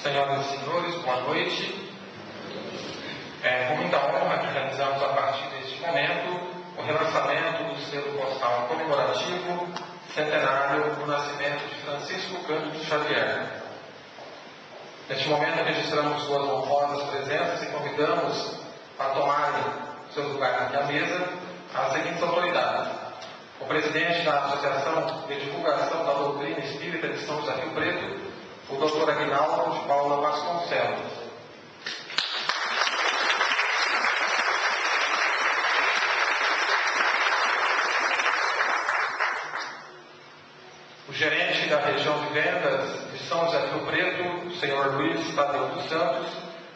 Senhoras e senhores, boa noite. Com muita honra que realizamos a partir deste momento o relançamento do selo postal comemorativo centenário do nascimento de Francisco Cândido Xavier. Neste momento registramos suas honrosas presenças e convidamos a tomarem seus lugares aqui à mesa as seguintes autoridades: o presidente da Associação de Divulgação da Doutrina Espírita de São José do Rio Preto, o Dr. Aguinaldo de Paula Vasconcelos. O gerente da região de vendas de São José do Rio Preto, o senhor Luiz Tadeu dos Santos,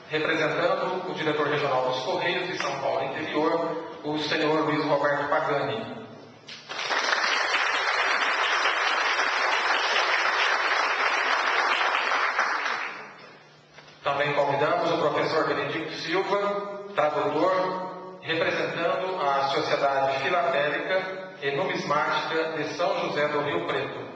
representando o diretor regional dos Correios de São Paulo Interior, o senhor Luiz Roberto Pagani. Também convidamos o professor Benedito Silva, tradutor, representando a Sociedade Filatélica e Numismática de São José do Rio Preto.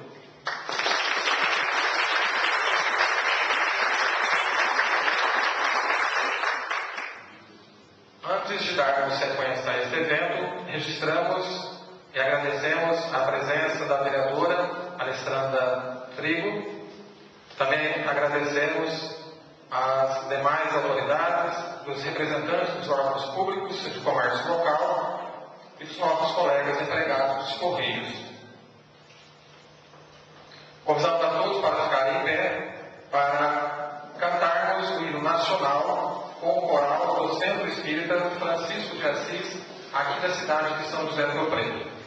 Antes de darmos sequência a este evento, registramos e agradecemos a presença da vereadora Alessandra Frigo. Também agradecemos as demais autoridades, dos representantes dos órgãos públicos de comércio local e dos nossos colegas empregados dos Correios. Convidamos a todos para ficarem em pé para cantarmos o hino nacional com o coral do Centro Espírita Francisco de Assis, aqui da cidade de São José do Rio Preto.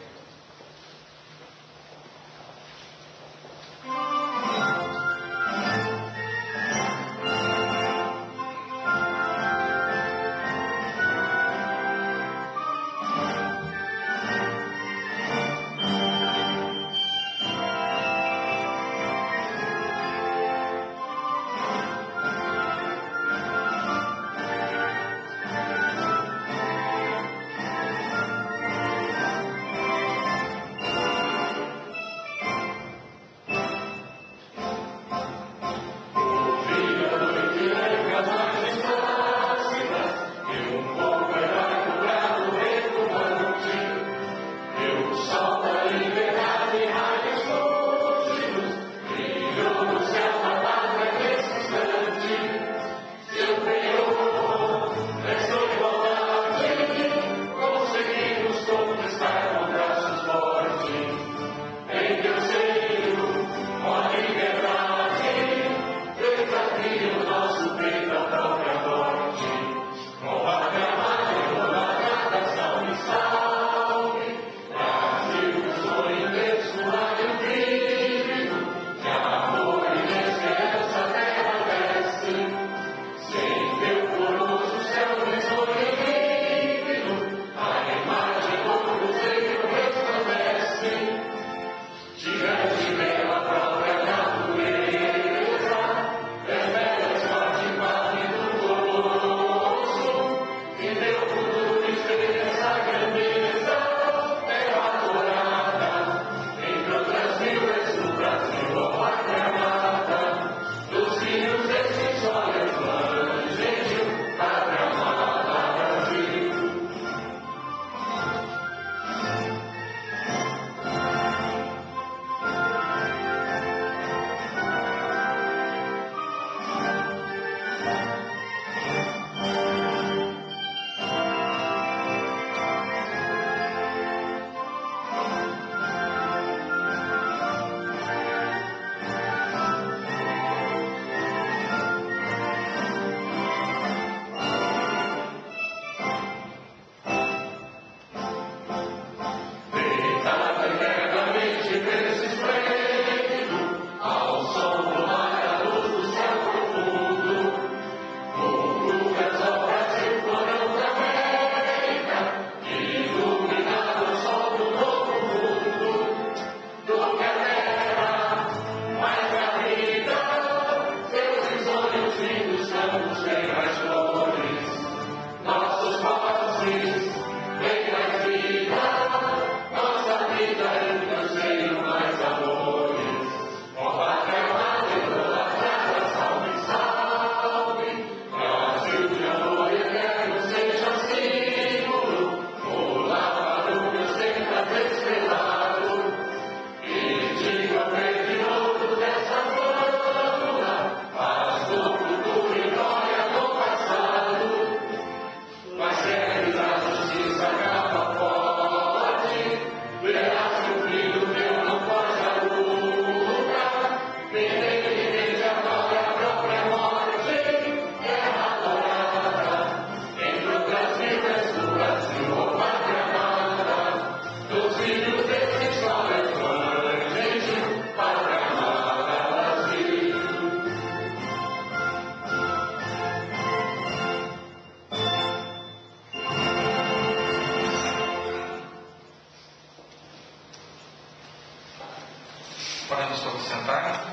Podemos todos sentar.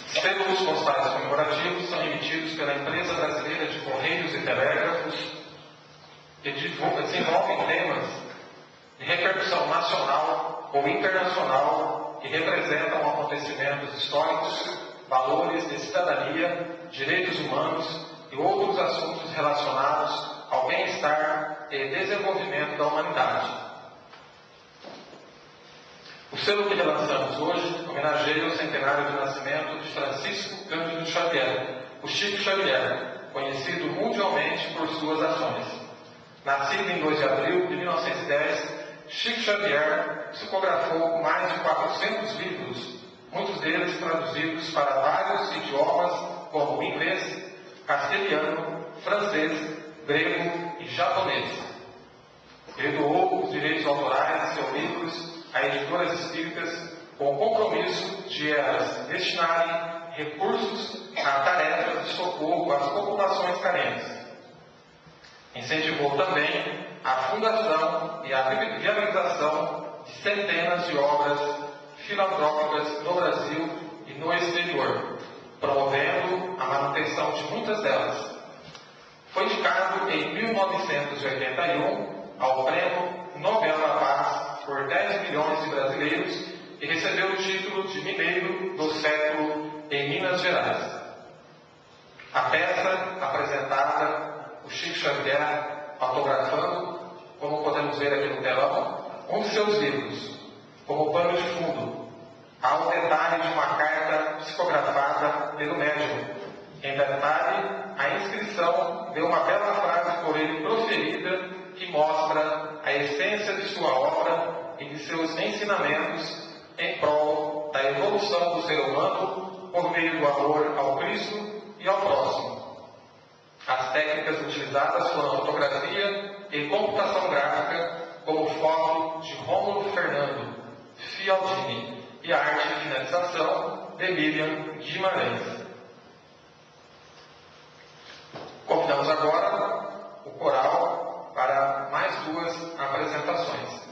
Selos postais comemorativos são emitidos pela Empresa Brasileira de Correios e Telégrafos que desenvolvem temas de repercussão nacional ou internacional que representam acontecimentos históricos, valores de cidadania, direitos humanos e outros assuntos relacionados ao bem-estar e desenvolvimento da humanidade. O selo que relançamos hoje homenageia o centenário de nascimento de Francisco Cândido Xavier, o Chico Xavier, conhecido mundialmente por suas ações. Nascido em 2 de abril de 1910, Chico Xavier psicografou mais de 400 livros, muitos deles traduzidos para vários idiomas como inglês, castelhano, francês, grego e japonês. Ele doou os direitos autorais de seus livros a editoras espíritas com o compromisso de elas destinarem recursos a tarefas de socorro às populações carentes. Incentivou também a fundação e a viabilização de centenas de obras filantrópicas no Brasil e no exterior, promovendo a manutenção de muitas delas. Foi indicado em 1981 ao Prêmio Nobel da Paz por 10 milhões de brasileiros e recebeu o título de Mineiro do Século em Minas Gerais. A peça apresentada, o Chico Xavier autografando, como podemos ver aqui no telão, um de seus livros, como pano de fundo, há o detalhe de uma carta psicografada pelo médium. Em detalhe, a inscrição de uma bela frase por ele proferida que mostra a essência de sua obra e de seus ensinamentos em prol da evolução do ser humano por meio do amor ao Cristo e ao próximo. As técnicas utilizadas foram fotografia e computação gráfica, como foto de Rômulo Fernando Fialdini e a arte de finalização de Miriam Guimarães. Convidamos agora o coral para mais 2 apresentações.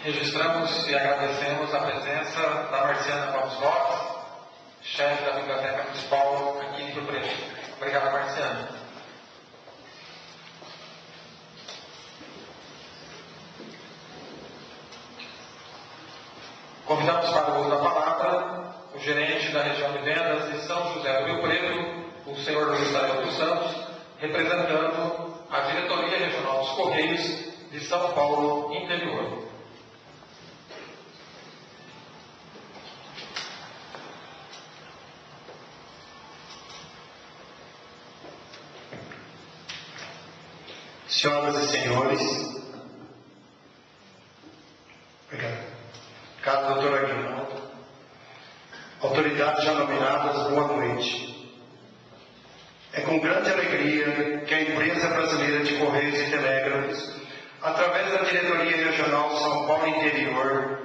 Registramos e agradecemos a presença da Marciana Gomes Lopes, chefe da Biblioteca Municipal aqui em Rio Preto. Obrigado, Marciana. Convidamos para o uso da palavra o gerente da região de vendas de São José do Rio Preto, o senhor Luiz Dario dos Santos, representando a Diretoria Regional dos Correios de São Paulo Interior. Senhoras e senhores, caro doutor Aguinaldo, autoridades já nominadas, boa noite. É com grande alegria que a Empresa Brasileira de Correios e Telégrafos, através da Diretoria Regional São Paulo Interior,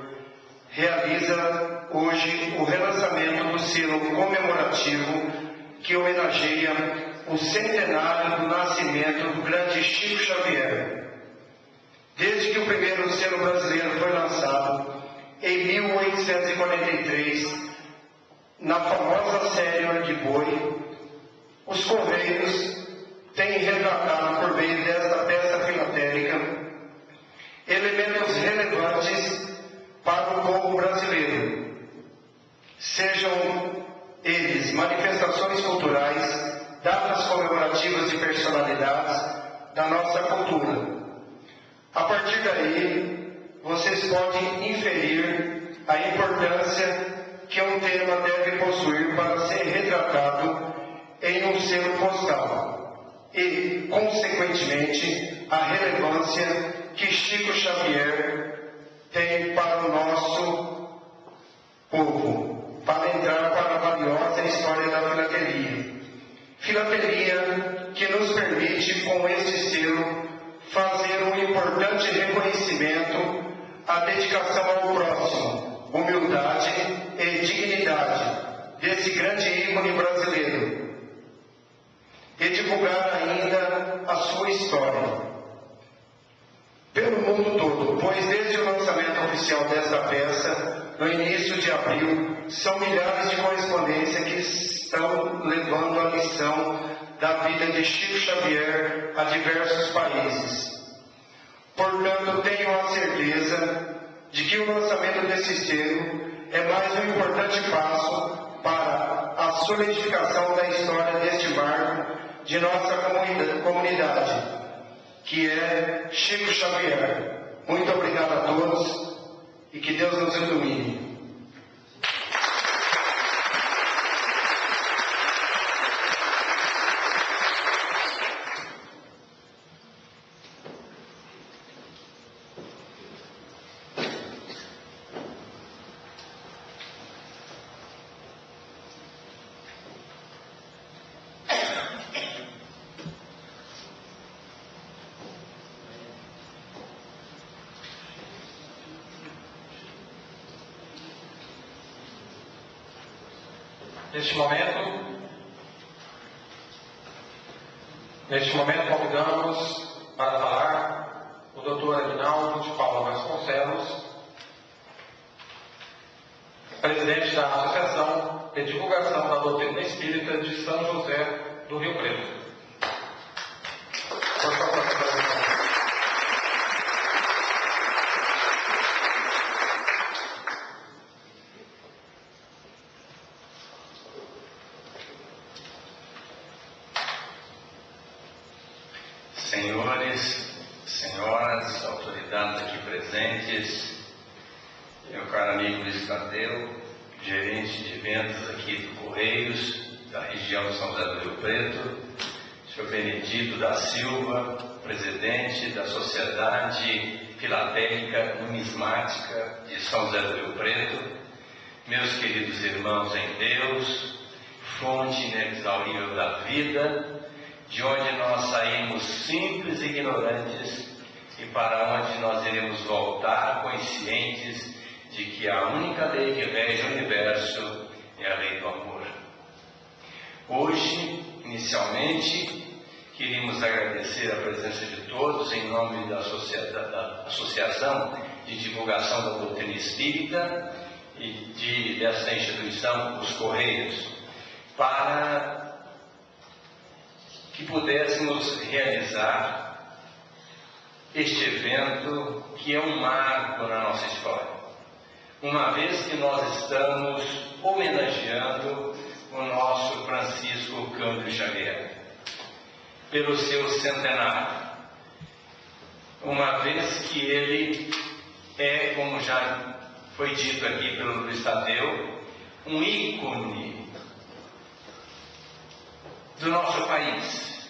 realiza hoje o relançamento do selo comemorativo que homenageia o centenário do nascimento do grande Chico Xavier. Desde que o primeiro selo brasileiro foi lançado, em 1843, na famosa série de boi, os Correios têm retratado por meio desta peça filatélica elementos relevantes para o povo brasileiro, sejam eles manifestações culturais, datas comemorativas de personalidades da nossa cultura. A partir daí, vocês podem inferir a importância que um tema deve possuir para ser retratado em um selo postal e, consequentemente, a relevância que Chico Xavier tem para o nosso povo, para entrar para a valiosa história da filatelia. Filatelia que nos permite, com este selo, fazer um importante reconhecimento à dedicação ao próximo, humildade e dignidade desse grande ícone brasileiro, e divulgar ainda a sua história pelo mundo todo, pois desde o lançamento oficial desta peça, no início de abril, são milhares de correspondências que estão levando a missão da vida de Chico Xavier a diversos países. Portanto, tenho a certeza de que o lançamento desse selo é mais um importante passo para a solidificação da história deste marco de nossa comunidade, que é Chico Xavier. Muito obrigado a todos e que Deus nos ilumine. Neste momento, convidamos para falar o Dr. Aguinaldo de Paula Vasconcelos, presidente da Associação de Divulgação da Doutrina Espírita de São José do Rio Preto. Por favor, senhores, senhoras, autoridades aqui presentes, meu caro amigo Luiz Tadeu, gerente de vendas aqui do Correios, da região de São José do Rio Preto, senhor Benedito da Silva, presidente da Sociedade Filatélica Numismática de São José do Rio Preto, meus queridos irmãos em Deus, fonte inexaurível da vida, de onde nós saímos simples e ignorantes e para onde nós iremos voltar conscientes de que a única lei que rege o universo é a lei do amor. Hoje, inicialmente, queríamos agradecer a presença de todos em nome da Associação de divulgação da doutrina espírita e dessa instituição, os Correios, para que pudéssemos realizar este evento que é um marco na nossa história, uma vez que nós estamos homenageando o nosso Francisco Cândido Xavier pelo seu centenário, uma vez que ele é, como já foi dito aqui pelo Luiz Tadeu, um ícone do nosso país,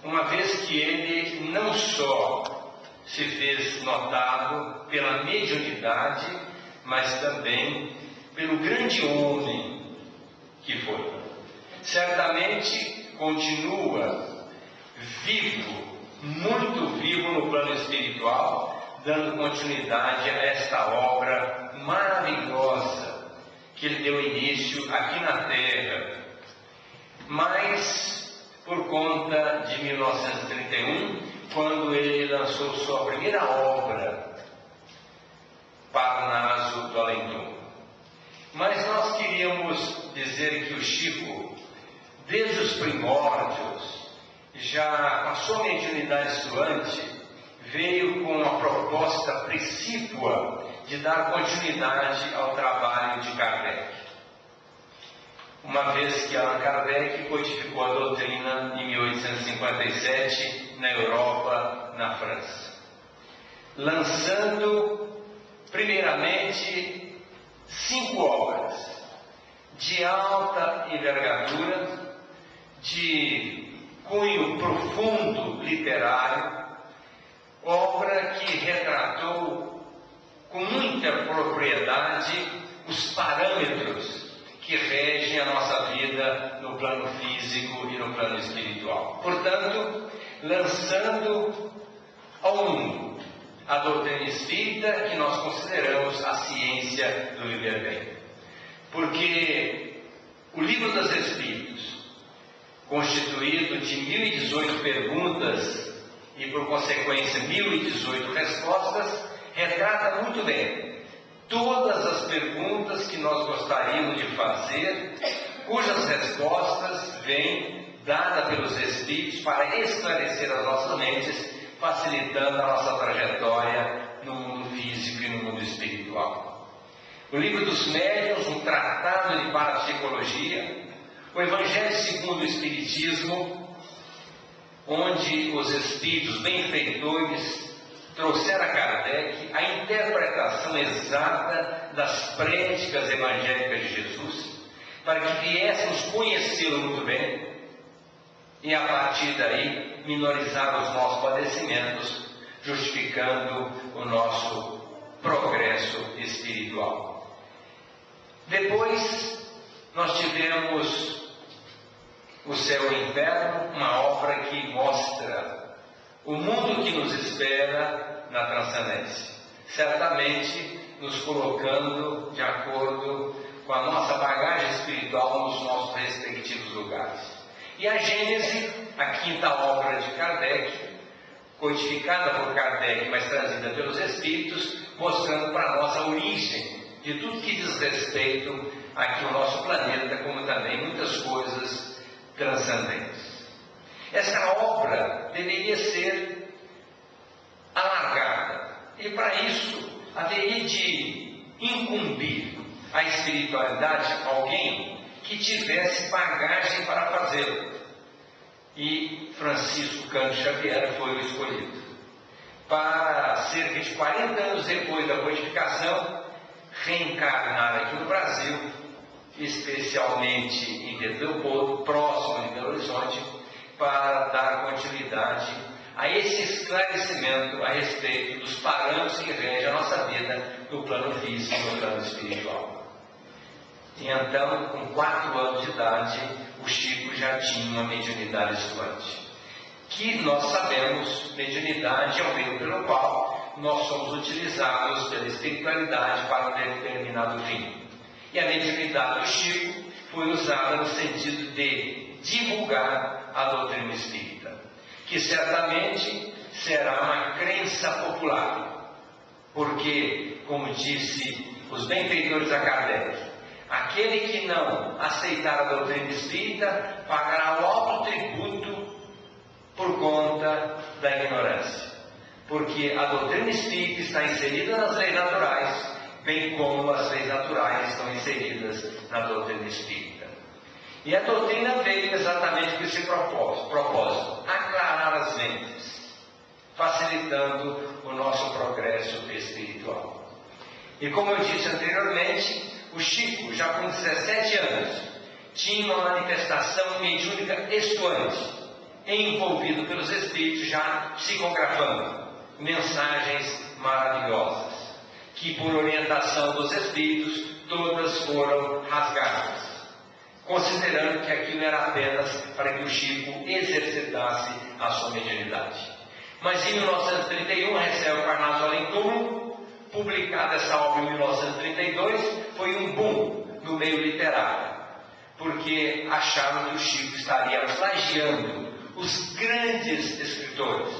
uma vez que ele não só se fez notado pela mediunidade, mas também pelo grande homem que foi. Certamente continua vivo, muito vivo no plano espiritual, dando continuidade a esta obra maravilhosa que ele deu início aqui na Terra. Mas, por conta de 1931, quando ele lançou sua primeira obra, Parnaso do Além-Túmulo. Mas nós queríamos dizer que o Chico, desde os primórdios, já com a sua mediunidade estuante, veio com uma proposta precípua de dar continuidade ao trabalho de Kardec. Uma vez que Allan Kardec codificou a doutrina em 1857 na Europa, na França, lançando primeiramente 5 obras de alta envergadura, de cunho profundo literário, obra que retratou com muita propriedade os parâmetros que regem a nossa vida no plano físico e no plano espiritual. Portanto, lançando ao mundo a doutrina espírita, que nós consideramos a ciência do viver bem. Porque o Livro dos Espíritos, constituído de 1018 perguntas e, por consequência, 1018 respostas, retrata muito bem todas as perguntas que nós gostaríamos de fazer, cujas respostas vêm dadas pelos Espíritos para esclarecer as nossas mentes, facilitando a nossa trajetória no mundo físico e no mundo espiritual. O Livro dos Médiuns, um tratado de parapsicologia, o Evangelho segundo o Espiritismo, onde os Espíritos benfeitores trouxeram a Kardec a interpretação exata das prédicas evangélicas de Jesus, para que viéssemos conhecê-lo muito bem e, a partir daí, minorizar os nossos padecimentos, justificando o nosso progresso espiritual. Depois, nós tivemos O Céu e o Inferno, uma obra que mostra o mundo que nos espera na transcendência, certamente nos colocando de acordo com a nossa bagagem espiritual nos nossos respectivos lugares. E a Gênese, a quinta obra de Kardec, codificada por Kardec, mas trazida pelos Espíritos, mostrando para nós a origem de tudo que diz respeito aqui ao nosso planeta, como também muitas coisas transcendentes. Essa obra deveria ser alargada, e para isso haveria de incumbir a espiritualidade alguém que tivesse bagagem para fazê-lo. E Francisco Cândido Xavier foi o escolhido. Para cerca de 40 anos depois da codificação, reencarnar aqui no Brasil, especialmente em Pedro Leopoldo, próximo de Belo Horizonte, para dar continuidade a esse esclarecimento a respeito dos parâmetros que regem a nossa vida no plano físico e no plano espiritual. E então, com 4 anos de idade, o Chico já tinha uma mediunidade estuante, que nós sabemos, mediunidade é o meio pelo qual nós somos utilizados pela espiritualidade para um determinado fim. E a mediunidade do Chico foi usada no sentido de divulgar a doutrina espírita, que certamente será uma crença popular, porque, como disse os benfeitores a Kardec, aquele que não aceitar a doutrina espírita pagará o alto tributo por conta da ignorância, porque a doutrina espírita está inserida nas leis naturais, bem como as leis naturais estão inseridas na doutrina espírita. E a doutrina veio exatamente com esse propósito, aclarar as mentes, facilitando o nosso progresso espiritual. E como eu disse anteriormente, o Chico, já com 17 anos, tinha uma manifestação mediúnica estuante, envolvido pelos espíritos, já psicografando mensagens maravilhosas, que por orientação dos espíritos, todas foram rasgadas, considerando que aquilo era apenas para que o Chico exercitasse a sua mediunidade. Mas em 1931, recebe o Parnaso Além Túmulo. Publicada essa obra em 1932, foi um boom no meio literário, porque acharam que o Chico estaria plagiando os grandes escritores,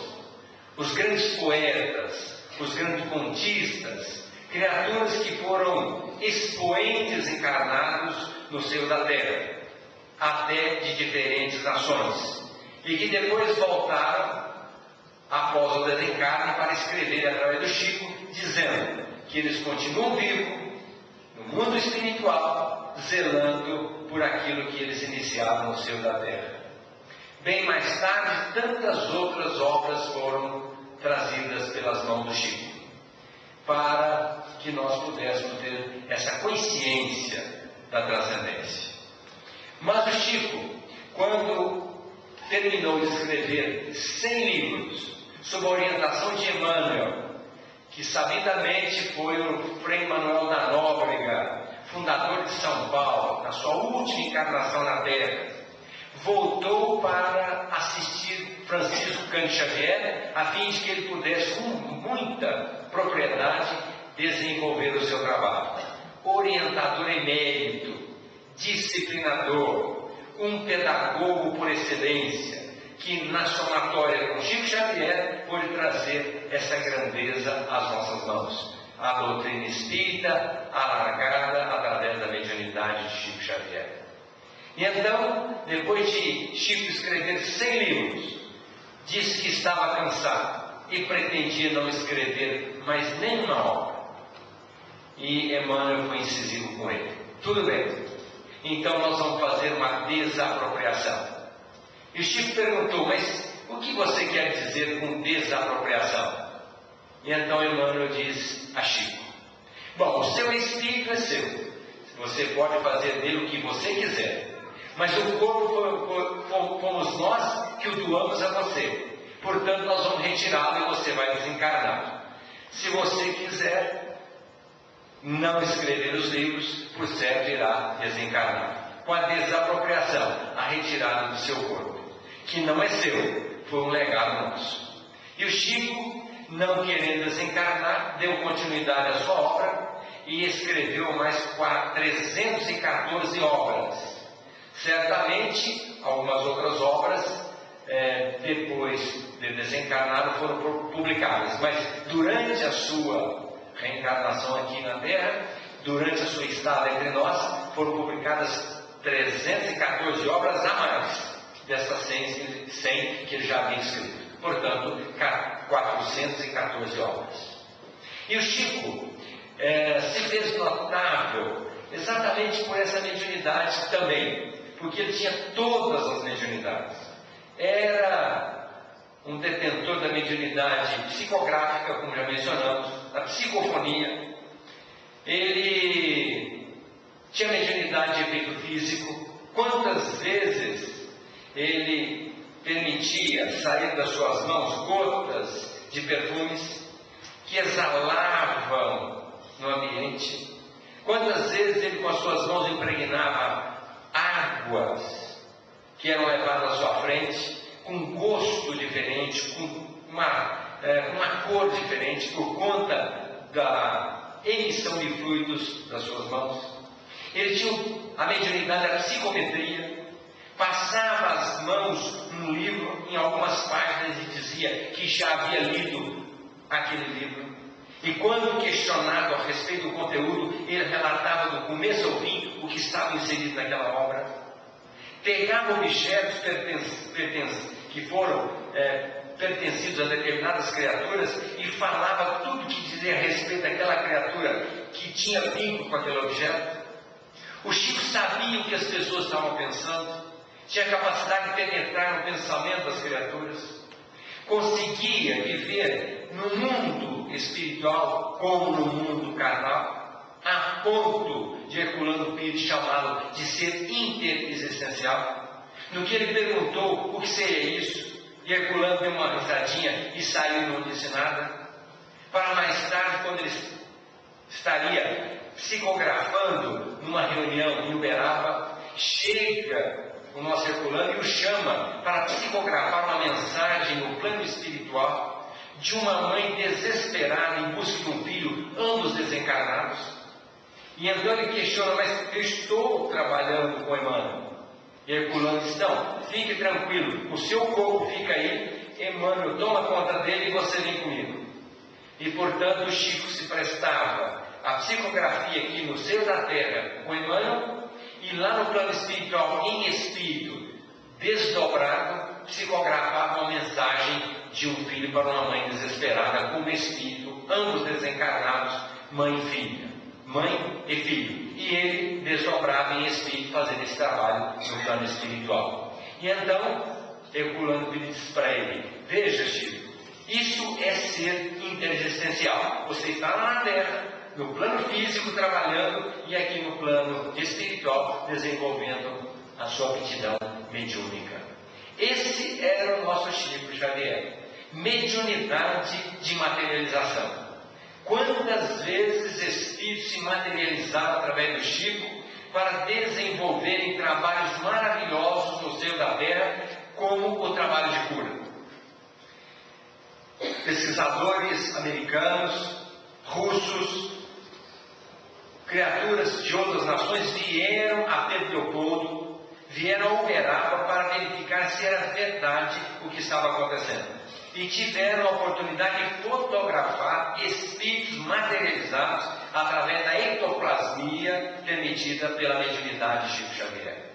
os grandes poetas, os grandes contistas, criaturas que foram expoentes encarnados no seio da terra, até de diferentes nações, e que depois voltaram após o desencarne para escrever através do Chico, dizendo que eles continuam vivos no mundo espiritual, zelando por aquilo que eles iniciaram no seio da terra. Bem mais tarde, tantas outras obras foram trazidas pelas mãos do Chico, para que nós pudéssemos ter essa consciência da transcendência. Mas o Chico, quando terminou de escrever 100 livros, sob a orientação de Emmanuel, que sabidamente foi o Frei Manuel da Nóbrega, fundador de São Paulo, na sua última encarnação na Terra, voltou para assistir Francisco Cândido Xavier, a fim de que ele pudesse, com muita propriedade, desenvolver o seu trabalho. Orientador emérito, disciplinador, um pedagogo por excelência, que na somatória com Chico Xavier pôde trazer essa grandeza às nossas mãos. A doutrina espírita alargada através da mediunidade de Chico Xavier. E então, depois de Chico escrever 100 livros, disse que estava cansado e pretendia não escrever mais nenhuma obra. E Emmanuel foi incisivo com ele. Tudo bem, então nós vamos fazer uma desapropriação. E o Chico perguntou, mas o que você quer dizer com desapropriação? E então Emmanuel diz a Chico, bom, o seu espírito é seu, você pode fazer dele o que você quiser, mas o corpo fomos nós que o doamos a você, portanto nós vamos retirá-lo e você vai desencarnar. Se você quiser não escrever os livros, por certo irá desencarnar, com a desapropriação, a retirada do seu corpo, que não é seu, foi um legado nosso. E o Chico, não querendo desencarnar, deu continuidade à sua obra e escreveu mais 314 obras. Certamente, algumas outras obras, depois de desencarnado, foram publicadas, mas durante a sua reencarnação aqui na Terra, durante a sua estada entre nós, foram publicadas 314 obras a mais dessas 100 que ele já havia escrito. Portanto, 414 obras. E o Chico se fez notável exatamente por essa mediunidade também, porque ele tinha todas as mediunidades. Era um detentor da mediunidade psicográfica, como já mencionamos, da psicofonia. Ele tinha mediunidade de efeito físico. Quantas vezes ele permitia sair das suas mãos gotas de perfumes que exalavam no ambiente? Quantas vezes ele com as suas mãos impregnava águas que eram levadas à sua frente, com gosto diferente, com uma cor diferente, por conta da emissão de fluidos das suas mãos? Ele tinha a mediunidade da psicometria, passava as mãos num livro, em algumas páginas, e dizia que já havia lido aquele livro. E quando questionado a respeito do conteúdo, ele relatava do começo ao fim o que estava inserido naquela obra. Pegava objetos que foram pertencidos a determinadas criaturas e falava tudo que dizia a respeito daquela criatura que tinha vínculo com aquele objeto. O Chico sabia o que as pessoas estavam pensando, tinha capacidade de penetrar no pensamento das criaturas, conseguia viver no mundo espiritual como no mundo carnal, a ponto de Herculano Pires chamá-lo de ser interexistencial. No que ele perguntou o que seria isso, e Herculano deu uma risadinha e saiu e não disse nada. Para mais tarde, quando ele estaria psicografando numa reunião em Uberaba, chega o nosso Herculano e o chama para psicografar uma mensagem no plano espiritual de uma mãe desesperada em busca de um filho, ambos desencarnados. E então ele questiona: mas eu estou trabalhando com Emmanuel. E Herculano diz: não, fique tranquilo, o seu corpo fica aí, Emmanuel toma conta dele e você vem comigo. E portanto o Chico se prestava à psicografia aqui no seio da terra com Emmanuel, e lá no plano espiritual, em espírito desdobrado, psicografava uma mensagem de um filho para uma mãe desesperada, como espírito, ambos desencarnados, mãe e filha, mãe e filho. E ele desdobrava em espírito, fazendo esse trabalho no plano espiritual. E então, Herculano diz para ele: veja, Chico, isso é ser interexistencial. Você está lá na Terra, no plano físico trabalhando, e aqui no plano espiritual desenvolvendo a sua aptidão mediúnica. Esse era o nosso Chico Xavier. Mediunidade de materialização. Quantas vezes espíritos se materializaram através do Chico para desenvolverem trabalhos maravilhosos no seio da Terra, como o trabalho de cura. Pesquisadores americanos, russos, criaturas de outras nações vieram a Pedro Leopoldo, vieram a Uberaba para verificar se era verdade o que estava acontecendo. E tiveram a oportunidade de fotografar espíritos materializados através da ectoplasmia permitida pela mediunidade de Chico Xavier.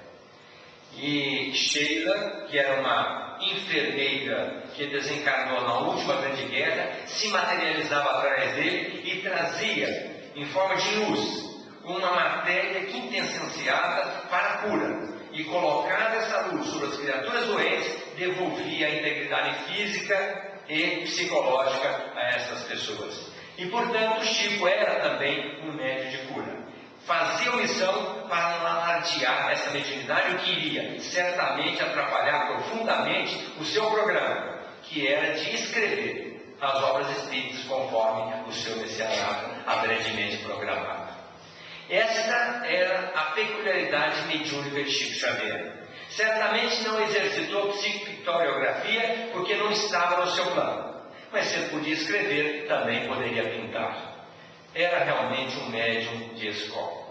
E Sheila, que era uma enfermeira que desencarnou na última grande guerra, se materializava através dele e trazia, em forma de luz, uma matéria quintessenciada para a cura. E colocada essa luz sobre as criaturas doentes, devolvia a integridade física e psicológica a essas pessoas. E portanto Chico era também um médium de cura. Fazia missão para não alardear essa mediunidade, o que iria certamente atrapalhar profundamente o seu programa, que era de escrever as obras espíritas conforme o seu messianato brevemente programado. Esta era a peculiaridade mediúnica de Chico Xavier. Certamente não exercitou psicopictoriografia porque não estava no seu plano, mas se ele podia escrever, também poderia pintar. Era realmente um médium de escola.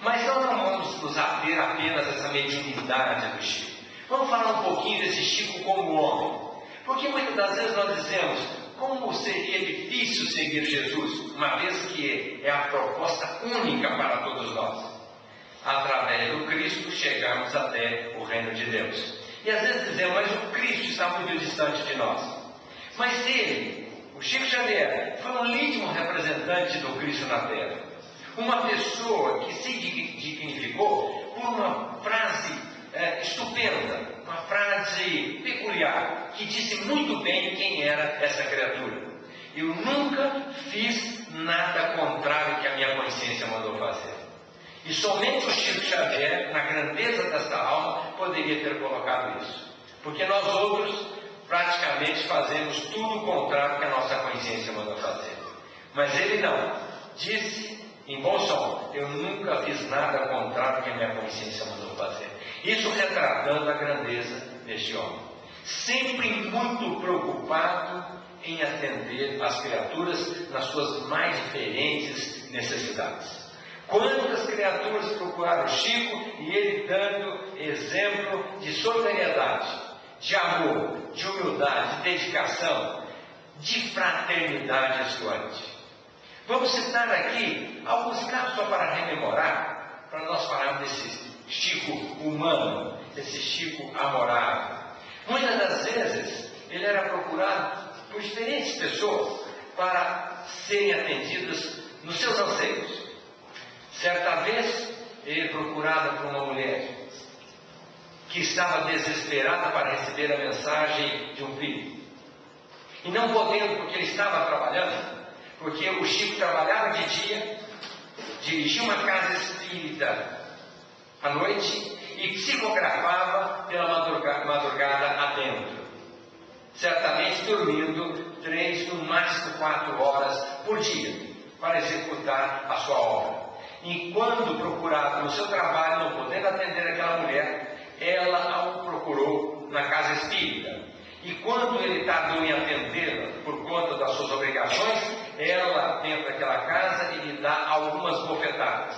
Mas nós não vamos nos ater apenas a essa mediunidade do Chico. Vamos falar um pouquinho desse Chico como homem, porque muitas das vezes nós dizemos: como seria difícil seguir Jesus, uma vez que é a proposta única para todos nós. Através do Cristo chegamos até o reino de Deus. E às vezes dizemos: mas o Cristo está muito distante de nós. Mas ele, o Chico Xavier, foi um legítimo representante do Cristo na Terra. Uma pessoa que se dignificou por uma frase estupenda, uma frase peculiar, que disse muito bem quem era essa criatura: eu nunca fiz nada contrário que a minha consciência mandou fazer. E somente o Chico Xavier, na grandeza desta alma, poderia ter colocado isso, porque nós outros praticamente fazemos tudo o contrário que a nossa consciência mandou fazer. Mas ele não, disse em bom som: eu nunca fiz nada contrário que a minha consciência mandou fazer. Isso retratando a grandeza deste homem, sempre muito preocupado em atender as criaturas nas suas mais diferentes necessidades. Quantas criaturas procuraram Chico e ele dando exemplo de solidariedade, de amor, de humildade, de dedicação, de fraternidade atuante. Vamos citar aqui alguns casos só para rememorar, para nós falarmos desse Chico humano, desse Chico amorável. Muitas das vezes ele era procurado por diferentes pessoas para serem atendidas nos seus anseios. Certa vez, ele procurado por uma mulher que estava desesperada para receber a mensagem de um filho. E não podendo, porque ele estava trabalhando, porque o Chico trabalhava de dia, dirigia uma casa espírita à noite e psicografava pela madrugada adentro. Certamente dormindo 3, no máximo 4 horas por dia, para executar a sua obra. E quando procurado no seu trabalho, não podendo atender aquela mulher, ela o procurou na casa espírita. E quando ele tardou em atendê-la por conta das suas obrigações, ela dentro daquela casa e lhe dá algumas bofetadas,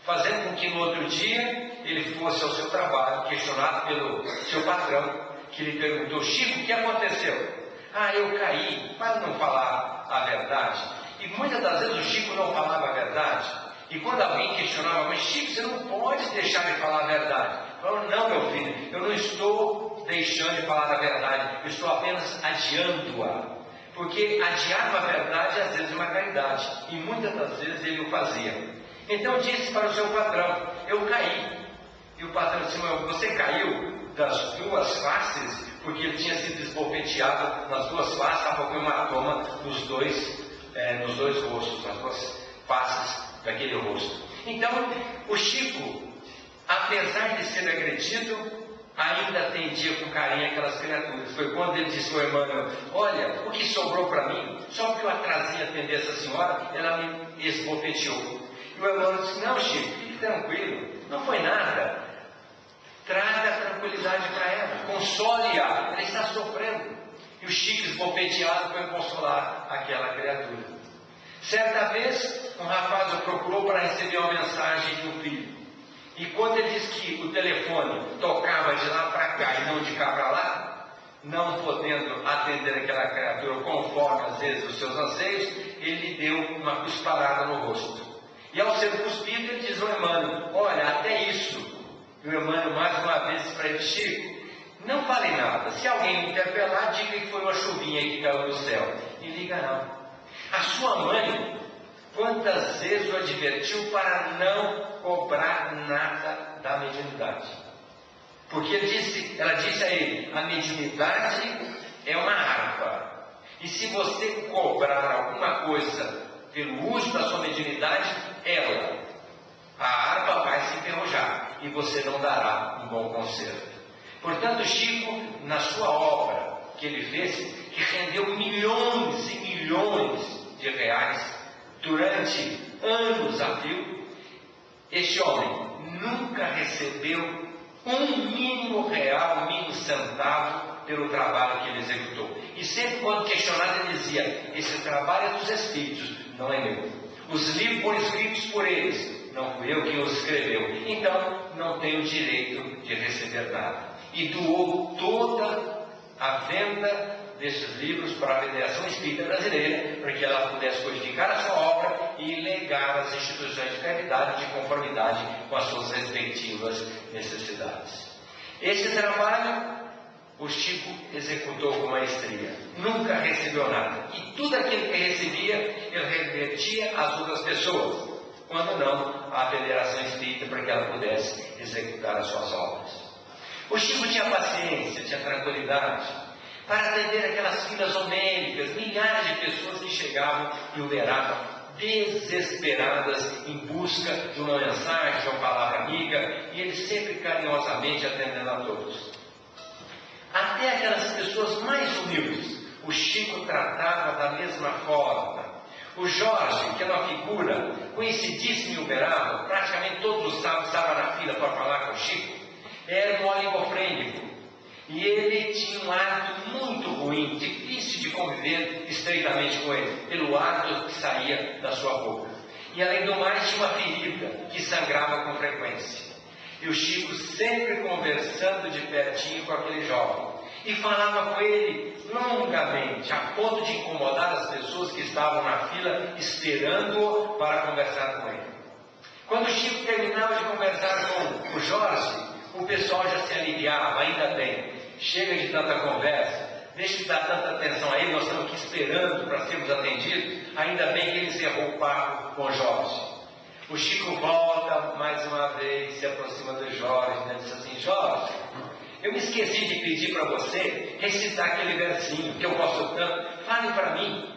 fazendo com que no outro dia ele fosse ao seu trabalho, questionado pelo seu patrão, que lhe perguntou: Chico, o que aconteceu? Ah, eu caí, para não falar a verdade. E muitas das vezes o Chico não falava a verdade. E quando alguém questionava: mas Chico, você não pode deixar de falar a verdade. Falou: não, meu filho, eu não estou deixando de falar a verdade, eu estou apenas adiando-a. Porque adiar uma verdade às vezes é uma caridade, e muitas das vezes ele o fazia. Então disse para o seu patrão: eu caí. E o patrão disse: mas você caiu das duas faces? Porque ele tinha sido esbofeteado nas duas faces, estava com hematoma nos dois rostos, nas duas faces daquele rosto. Então, o Chico, apesar de ser agredido, ainda atendia com carinho aquelas criaturas. Foi quando ele disse ao Emmanuel: olha, o que sobrou para mim, só porque eu atrasei a atender essa senhora, ela me esbofeteou. E o Emmanuel disse: não, Chico, fique tranquilo, não foi nada. Traga tranquilidade para ela, console-a, ela está sofrendo. E o Chico, esbofeteado, foi consolar aquela criatura. Certa vez, um rapaz o procurou para receber uma mensagem de um filho. E quando ele disse que o telefone tocava de lá para cá e não de cá para lá, não podendo atender aquela criatura conforme às vezes os seus anseios, ele lhe deu uma cusparada no rosto. E ao ser cuspido, ele diz ao Emmanuel: olha, até isso. E o Emmanuel mais uma vez disse para ele: Chico, não fale nada. Se alguém me interpelar, diga que foi uma chuvinha que caiu do céu. E liga não. A sua mãe, quantas vezes o advertiu para não cobrar nada da mediunidade? Porque ela disse a ele: a mediunidade é uma harpa. E se você cobrar alguma coisa pelo uso da sua mediunidade, a harpa vai se enferrujar e você não dará um bom conselho. Portanto, Chico, na sua obra que ele fez, que rendeu milhões e milhões de reais durante anos a fio, este homem nunca recebeu um mínimo real, um mínimo centavo pelo trabalho que ele executou. E sempre quando questionado ele dizia: esse trabalho é dos espíritos, não é meu. Os livros foram escritos por eles, não fui eu quem os escreveu. Então não tenho direito de receber nada. E doou toda a venda desses livros para a Federação Espírita Brasileira, para que ela pudesse codificar a sua obra e legar às instituições de caridade de conformidade com as suas respectivas necessidades. Esse trabalho o Chico executou com maestria, nunca recebeu nada, e tudo aquilo que recebia ele revertia às outras pessoas, quando não à Federação Espírita, para que ela pudesse executar as suas obras. O Chico tinha paciência, tinha tranquilidade para atender aquelas filas homéricas, milhares de pessoas que chegavam e o veravam desesperadas em busca de uma mensagem, de uma palavra amiga, e ele sempre carinhosamente atendendo a todos. Até aquelas pessoas mais humildes, o Chico tratava da mesma forma. O Jorge, que é uma figura conhecidíssima em Uberaba, praticamente todos os sábados estava na fila para falar com o Chico, era um oligofrênico. E ele tinha um hábito muito ruim, difícil de conviver estreitamente com ele, pelo hábito que saía da sua boca. E além do mais, tinha uma ferida que sangrava com frequência. E o Chico sempre conversando de pertinho com aquele jovem. E falava com ele longamente. profundamente, a ponto de incomodar as pessoas que estavam na fila esperando-o para conversar com ele. Quando o Chico terminava de conversar com o Jorge, o pessoal já se aliviava, ainda bem, chega de tanta conversa, deixa de dar tanta atenção a ele, nós estamos aqui esperando para sermos atendidos, ainda bem que ele encerrou o papo com o Jorge. O Chico volta mais uma vez, se aproxima do Jorge, né? Diz assim: Jorge, eu me esqueci de pedir para você recitar aquele versinho que eu gosto tanto, fale para mim.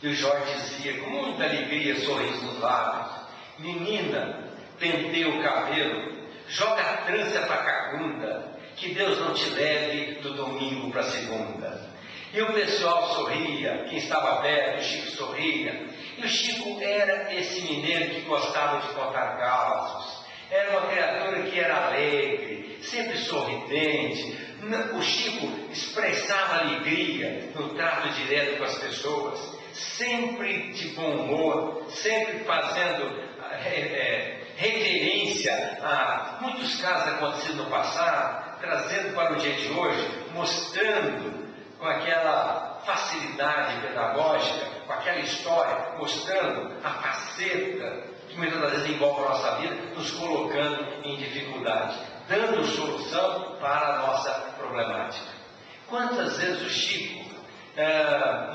E o Jorge dizia com muita alegria, sorriso nos lábios: menina, penteia o cabelo, joga a trança para a cagunda, que Deus não te leve do domingo para a segunda. E o pessoal sorria, quem estava perto, o Chico sorria. E o Chico era esse mineiro que gostava de contar causos. Era uma criatura que era alegre, sempre sorridente. O Chico expressava alegria no trato direto com as pessoas, sempre de bom humor, sempre fazendo referência a muitos casos acontecidos no passado, trazendo para o dia de hoje, mostrando com aquela facilidade pedagógica, com aquela história, mostrando a faceta que muitas das vezes envolve a nossa vida, nos colocando em dificuldade, dando solução para a nossa problemática. Quantas vezes o Chico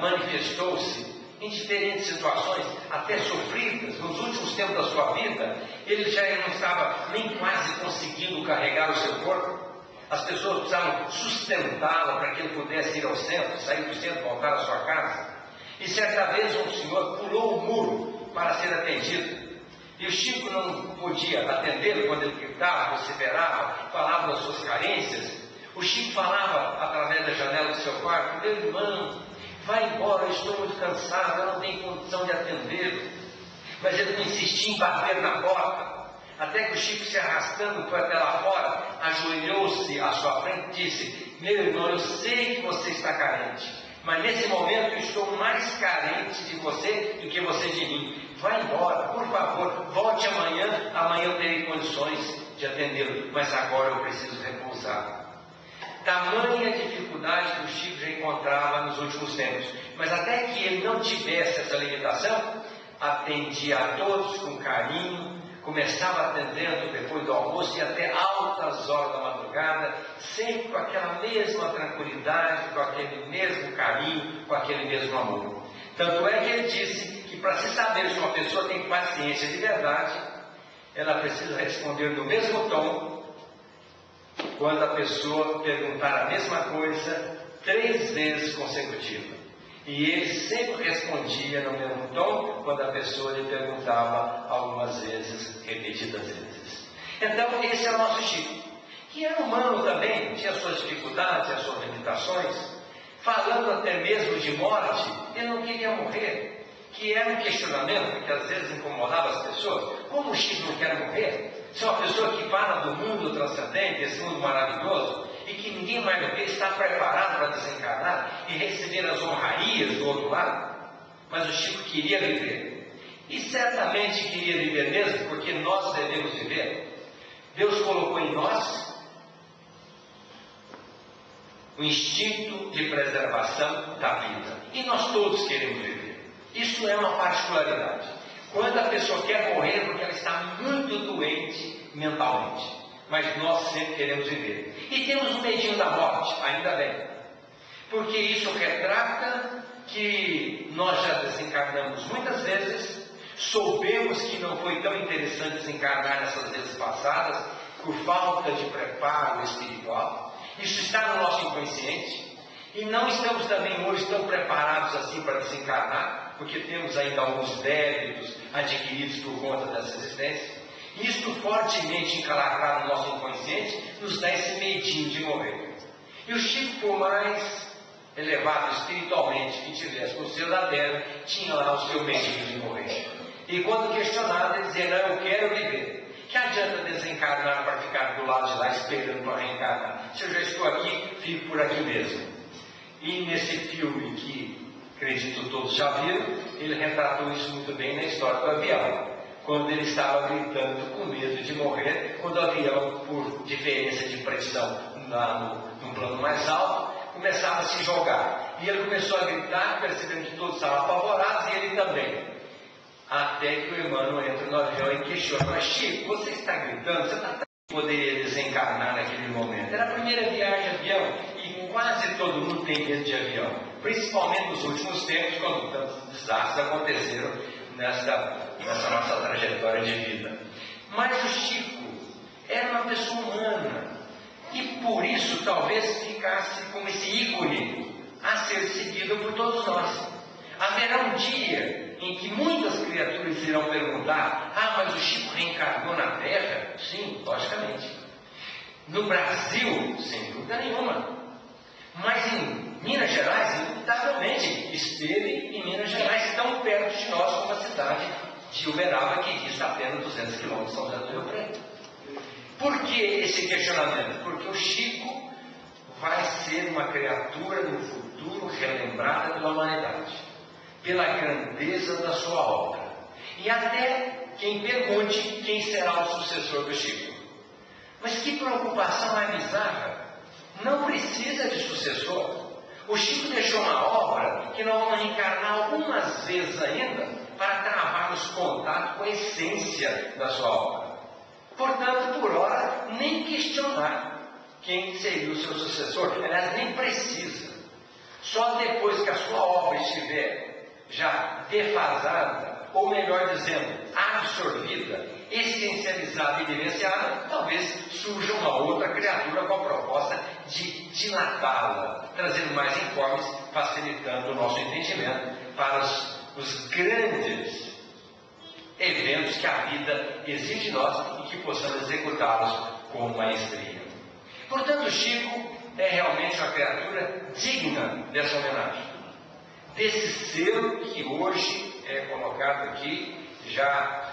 manifestou-se em diferentes situações, até sofridas, nos últimos tempos da sua vida, ele já não estava nem quase conseguindo carregar o seu corpo. As pessoas precisavam sustentá-lo para que ele pudesse ir ao centro, sair do centro, voltar à sua casa. E certa vez um senhor pulou o muro para ser atendido. E o Chico não podia atendê-lo quando ele gritava, vociferava, falava das suas carências. O Chico falava através da janela do seu quarto: meu irmão, vai embora, eu estou muito cansado, eu não tenho condição de atendê-lo. Mas ele não insistia em bater na porta, até que o Chico, se arrastando, foi até lá fora, ajoelhou-se à sua frente e disse: meu irmão, eu sei que você está carente, mas nesse momento eu estou mais carente de você do que você de mim. Vai embora, por favor, volte amanhã, amanhã eu terei condições de atendê-lo, mas agora eu preciso repousar. Tamanha dificuldade que o Chico já encontrava nos últimos tempos, mas até que ele não tivesse essa limitação, atendia a todos com carinho, começava atendendo depois do almoço e até altas horas da madrugada, sempre com aquela mesma tranquilidade, com aquele mesmo carinho, com aquele mesmo amor. Tanto é que ele disse que para se saber se uma pessoa tem paciência de verdade, ela precisa responder no mesmo tom quando a pessoa perguntar a mesma coisa 3 vezes consecutivas. E ele sempre respondia no mesmo tom quando a pessoa lhe perguntava algumas vezes, repetidas vezes. Então, esse é o nosso Chico, que era humano também, tinha suas dificuldades, as suas limitações. Falando até mesmo de morte, ele não queria morrer, que era um questionamento que às vezes incomodava as pessoas. Como o Chico não quer morrer? Se é uma pessoa que fala do mundo transcendente, esse mundo maravilhoso, e que ninguém vai ver, está preparado para desencarnar e receber as honrarias do outro lado. Mas o Chico queria viver, e certamente queria viver mesmo, porque nós devemos viver. Deus colocou em nós o instinto de preservação da vida, e nós todos queremos viver. Isso é uma particularidade. Quando a pessoa quer morrer é porque ela está muito doente mentalmente, mas nós sempre queremos viver. E temos um medinho da morte, ainda bem, porque isso retrata que nós já desencarnamos muitas vezes, soubemos que não foi tão interessante desencarnar nessas vezes passadas, por falta de preparo espiritual. Isso está no nosso inconsciente, e não estamos também hoje tão preparados assim para desencarnar, porque temos ainda alguns débitos adquiridos por conta dessa existência. Isto fortemente encalacrado no nosso inconsciente nos dá esse medinho de morrer. E o Chico, por mais elevado espiritualmente que tivesse no seu da terra, tinha lá o seu medinho de morrer. E quando questionado, ele dizia: não, eu quero viver. Que adianta desencarnar para ficar do lado de lá esperando para reencarnar? Se eu já estou aqui, fico por aqui mesmo. E nesse filme que acredito todos já viram, ele retratou isso muito bem na história do avião, quando ele estava gritando com medo de morrer, quando o avião, por diferença de pressão no plano mais alto, começava a se jogar. E ele começou a gritar, percebendo que todos estavam apavorados, e ele também. Até que o Emmanuel entra no avião e questiona: mas Chico, você está gritando? Você está poderia desencarnar naquele momento? Era a primeira viagem de avião, e quase todo mundo tem medo de avião. Principalmente nos últimos tempos, quando tantos desastres aconteceram nessa nossa trajetória de vida. Mas o Chico era uma pessoa humana, e por isso talvez ficasse como esse ícone a ser seguido por todos nós. Haverá um dia em que muitas criaturas irão perguntar: ah, mas o Chico reencarnou na Terra? Sim, logicamente. No Brasil, sem dúvida nenhuma. Mas em Minas Gerais, indubitavelmente, esteve em Minas Gerais, tão perto de nós como a cidade de Uberaba, que dista apenas 200 quilômetros de São José do Rio Preto. Por que esse questionamento? Porque o Chico vai ser uma criatura no futuro relembrada pela humanidade, pela grandeza da sua obra. E até quem pergunte quem será o sucessor do Chico. Mas que preocupação mais bizarra! Não precisa de sucessor. O Chico deixou uma obra que nós vamos reencarnar algumas vezes ainda para travarmos contato com a essência da sua obra. Portanto, por hora, nem questionar quem seria o seu sucessor. Aliás, nem precisa. Só depois que a sua obra estiver já defasada, ou melhor dizendo, absorvida, essencializada e vivenciada, talvez surja uma outra criatura com a proposta de dilatá-la, trazendo mais informes, facilitando o nosso entendimento para os grandes eventos que a vida exige de nós e que possamos executá-los com maestria. Portanto, Chico é realmente uma criatura digna dessa homenagem, desse selo que hoje é colocado aqui, já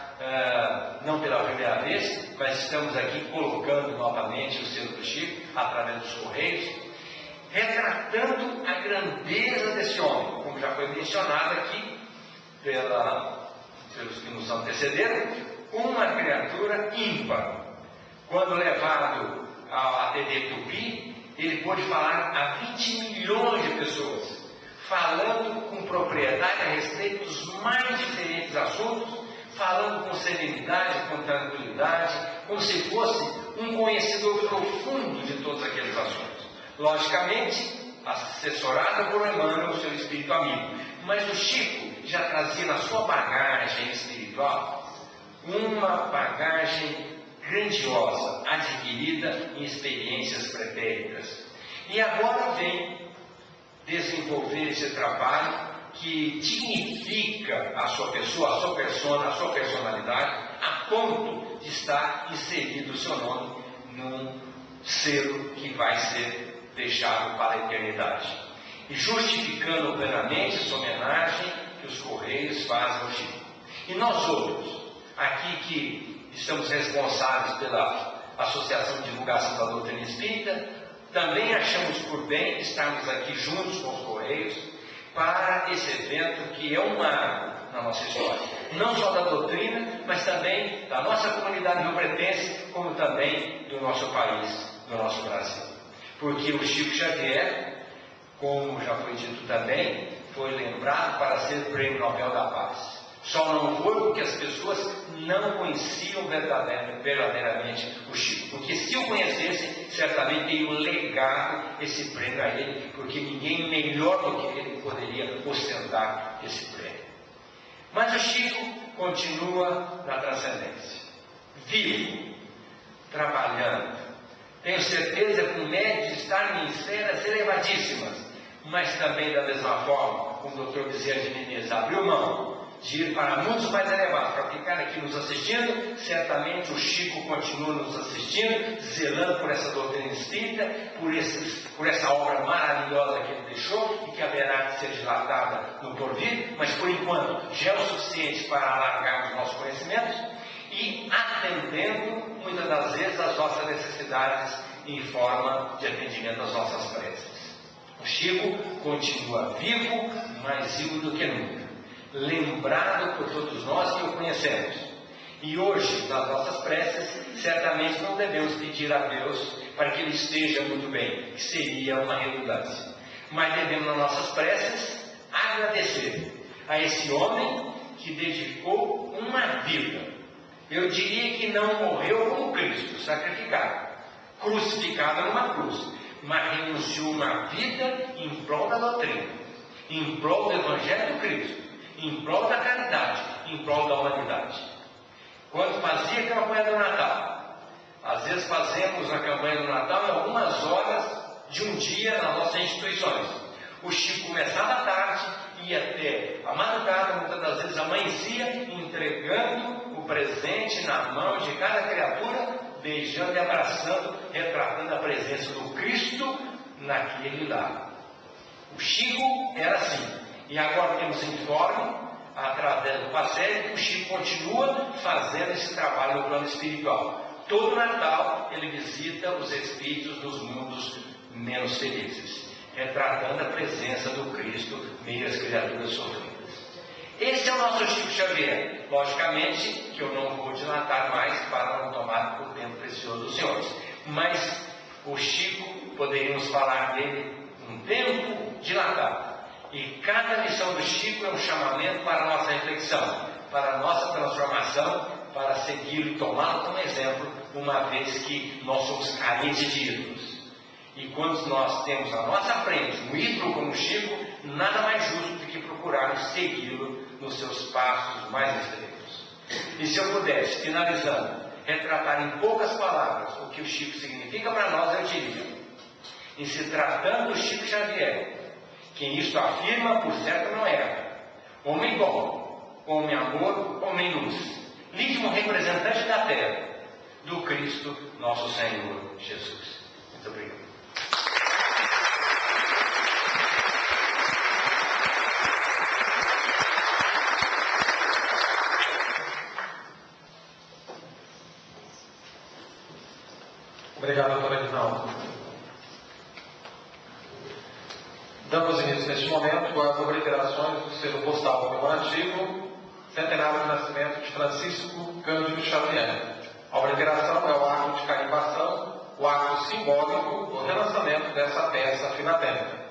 não pela primeira vez, mas estamos aqui colocando novamente o selo do Chico através dos Correios, retratando a grandeza desse homem, como já foi mencionado aqui pelos que nos antecederam, uma criatura ímpar. Quando levado à TV Tupi, ele pôde falar a 20 milhões de pessoas, falando com propriedade a respeito dos mais diferentes assuntos, falando com serenidade, com tranquilidade, como se fosse um conhecedor profundo de todos aqueles assuntos. Logicamente, assessorado por Emmanuel, seu espírito amigo. Mas o Chico já trazia na sua bagagem espiritual uma bagagem grandiosa, adquirida em experiências pretéritas. E agora vem desenvolver esse trabalho que dignifica a sua pessoa, a sua persona, a sua personalidade, a ponto de estar inserido o seu nome num selo que vai ser deixado para a eternidade. E justificando plenamente essa homenagem que os Correios fazem ao Chico. E nós outros, aqui que estamos responsáveis pela Associação de Divulgação da Doutrina Espírita, também achamos por bem estarmos aqui juntos com os Correios para esse evento que é um marco na nossa história, não só da doutrina, mas também da nossa comunidade riopretense, como também do nosso país, do nosso Brasil. Porque o Chico Xavier, como já foi dito também, foi lembrado para ser Prêmio Nobel da Paz. Só não foi porque as pessoas não conheciam verdadeiramente o Chico. Porque se o conhecessem, certamente teriam legado esse prêmio a ele, porque ninguém melhor do que ele poderia ostentar esse prêmio. Mas o Chico continua na transcendência, vivo, trabalhando. Tenho certeza que o mérito de estar em esferas elevadíssimas, mas também da mesma forma, como o Dr. Bezerra de Menezes abriu mão de ir para mundos mais elevados, para ficar aqui nos assistindo, certamente o Chico continua nos assistindo, zelando por essa doutrina espírita, por essa obra maravilhosa que ele deixou e que haverá de ser dilatada no porvir, mas por enquanto já é o suficiente para alargarmos nossos conhecimentos e atendendo muitas das vezes as nossas necessidades em forma de atendimento às nossas preces. O Chico continua vivo, mais vivo do que nunca, lembrado por todos nós que o conhecemos. E hoje, nas nossas preces, certamente não devemos pedir a Deus para que ele esteja muito bem, que seria uma redundância. Mas devemos, nas nossas preces, agradecer a esse homem que dedicou uma vida. Eu diria que não morreu como Cristo, sacrificado, crucificado numa cruz, mas renunciou uma vida em prol da doutrina, em prol do Evangelho de Cristo, em prol da caridade, em prol da humanidade. Quando fazia a campanha do Natal, às vezes fazemos a campanha do Natal em algumas horas de um dia nas nossas instituições. O Chico começava à tarde, ia até a madrugada, muitas das vezes amanhecia, entregando o presente na mão de cada criatura, beijando e abraçando, retratando a presença do Cristo naquele lar. O Chico era assim. E agora temos informe, através do PASEG, que o Chico continua fazendo esse trabalho no plano espiritual. Todo Natal ele visita os espíritos dos mundos menos felizes, retratando a presença do Cristo meio às criaturas sofridas. Esse é o nosso Chico Xavier. Logicamente que eu não vou dilatar mais para não tomar o tempo precioso dos senhores. Mas o Chico, poderíamos falar dele um tempo dilatado. E cada lição do Chico é um chamamento para a nossa reflexão, para a nossa transformação, para segui-lo e tomá-lo como exemplo, uma vez que nós somos carentes de ídolos. E quando nós temos à nossa frente um ídolo como o Chico, nada mais justo do que procurarmos segui-lo nos seus passos mais estreitos. E se eu pudesse, finalizando, retratar em poucas palavras o que o Chico significa para nós, eu diria: em se tratando do Chico Xavier, quem isto afirma, por certo não erra. Homem bom, homem amor, homem luz, legítimo representante da terra, do Cristo nosso Senhor Jesus. Muito obrigado. Obrigado, doutor Edinaldo. Damos início neste momento às obliterações do selo postal comemorativo centenário de nascimento de Francisco Cândido Xavier. A obliteração é o ato de carimbação, o ato simbólico do relançamento dessa peça finatécnica.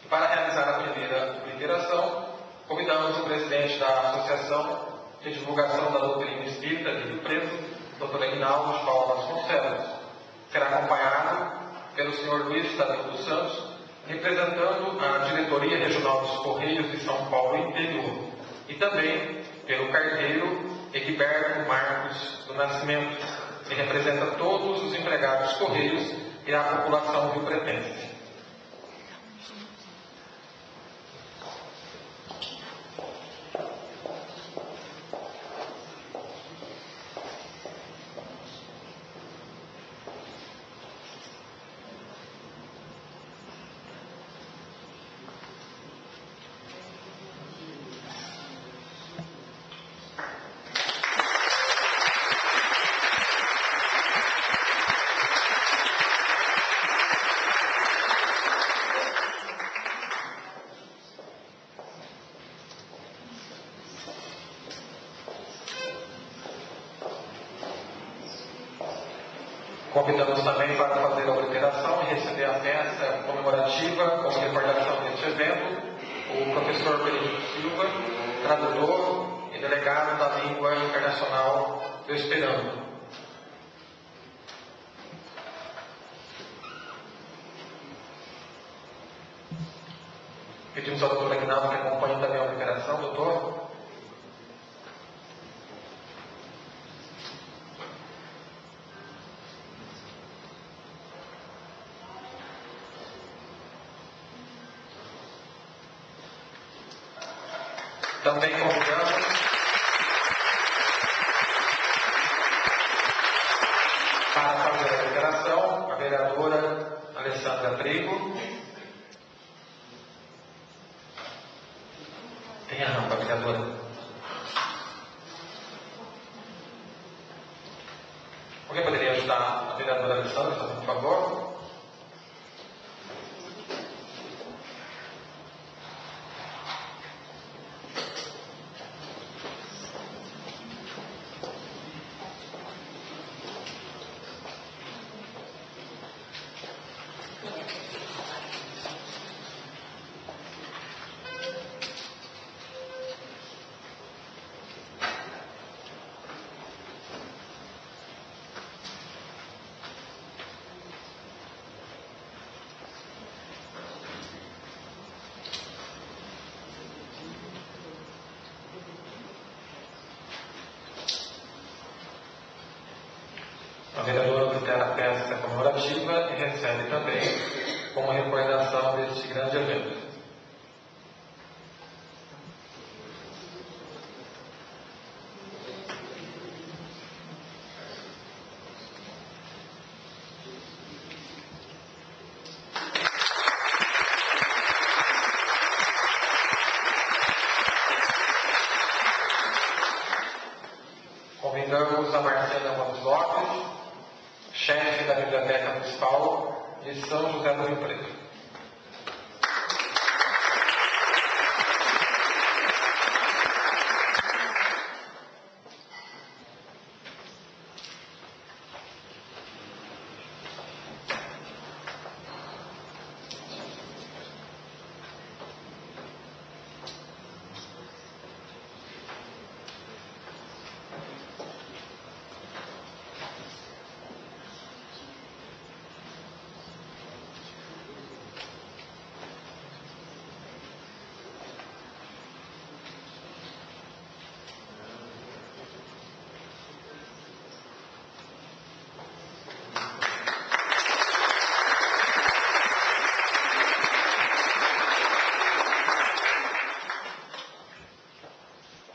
E para realizar a primeira obliteração, convidamos o presidente da Associação de Divulgação da Doutrina Espírita de Rio Preto, Dr. Edinaldo de Paula Vasconcelos. Será acompanhado pelo Sr. Luiz Tadeu dos Santos, representando a Diretoria Regional dos Correios de São Paulo Interior, e também pelo carteiro Egberto Marcos do Nascimento, que representa todos os empregados dos Correios e a população riopretense. Convidamos também para fazer a obliteração e receber a peça comemorativa como recordação deste evento o professor Benedito Silva, tradutor e delegado da língua internacional do Esperanto. Pedimos ao doutor Aguinaldo que acompanhe também a obliteração, doutor. Também convidamos para fazer a liberação a vereadora Alessandra Trigo. Tem a rampa, vereadora. Alguém poderia ajudar a vereadora Alessandra, por favor? vereadora obtém a peça comemorativa e recebe também como recordação deste grande evento. Convidamos a Marcela Gomes Lopes, chefe da Biblioteca Municipal de São José do Rio Preto.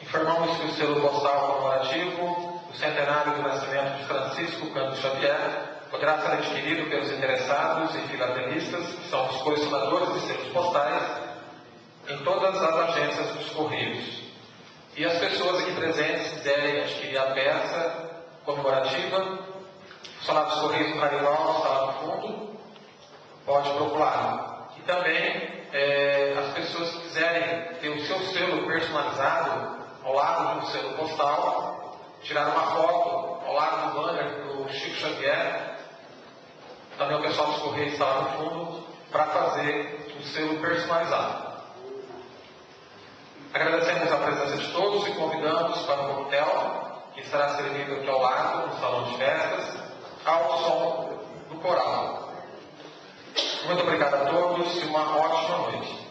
Informamos que o selo postal comemorativo do centenário do nascimento de Francisco Cândido Xavier poderá ser adquirido pelos interessados e filatelistas, que são os colecionadores de selos postais, em todas as agências dos Correios. E as pessoas aqui presentes quiserem adquirir a peça comemorativa, funcionário dos Correios do Carival, está lá no fundo, pode procurar. E também as pessoas que quiserem ter o seu selo personalizado ao lado de um selo postal, tirar uma foto ao lado do banner do Chico Xavier, também o pessoal dos Correios está lá no fundo, para fazer o selo personalizado. Agradecemos a presença de todos e convidamos para o coquetel, que será servido aqui ao lado, no salão de festas, ao som do coral. Muito obrigado a todos e uma ótima noite.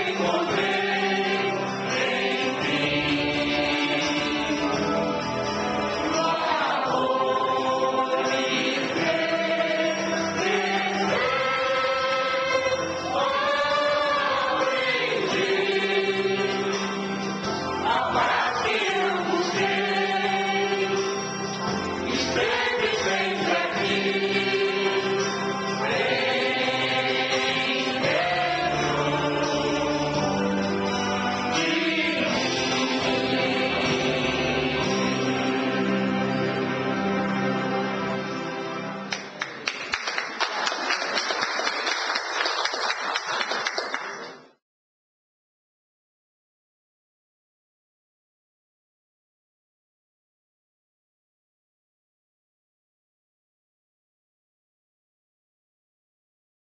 Encontrei